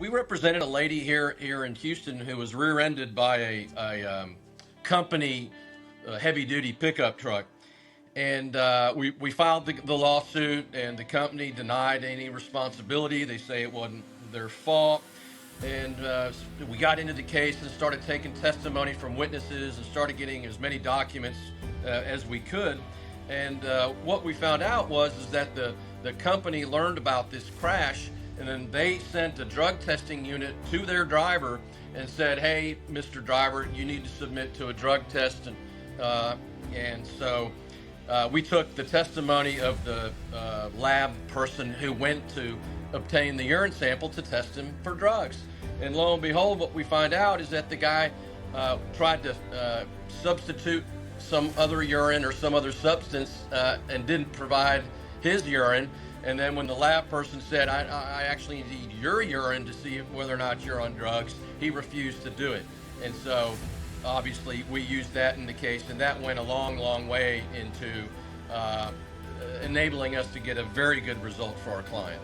We represented a lady here in Houston who was rear-ended by a company heavy-duty pickup truck, and we filed the lawsuit, and the company denied any responsibility. They say it wasn't their fault, and we got into the case and started taking testimony from witnesses and started getting as many documents as we could. And what we found out was is that the company learned about this crash, and then they sent a drug testing unit to their driver and said, "Hey, Mr. Driver, you need to submit to a drug test." And so we took the testimony of the lab person who went to obtain the urine sample to test him for drugs. And lo and behold, what we find out is that the guy tried to substitute some other urine or some other substance and didn't provide his urine. And then when the lab person said, I actually need your urine to see whether or not you're on drugs, he refused to do it. And so obviously we used that in the case, and that went a long way into enabling us to get a very good result for our client.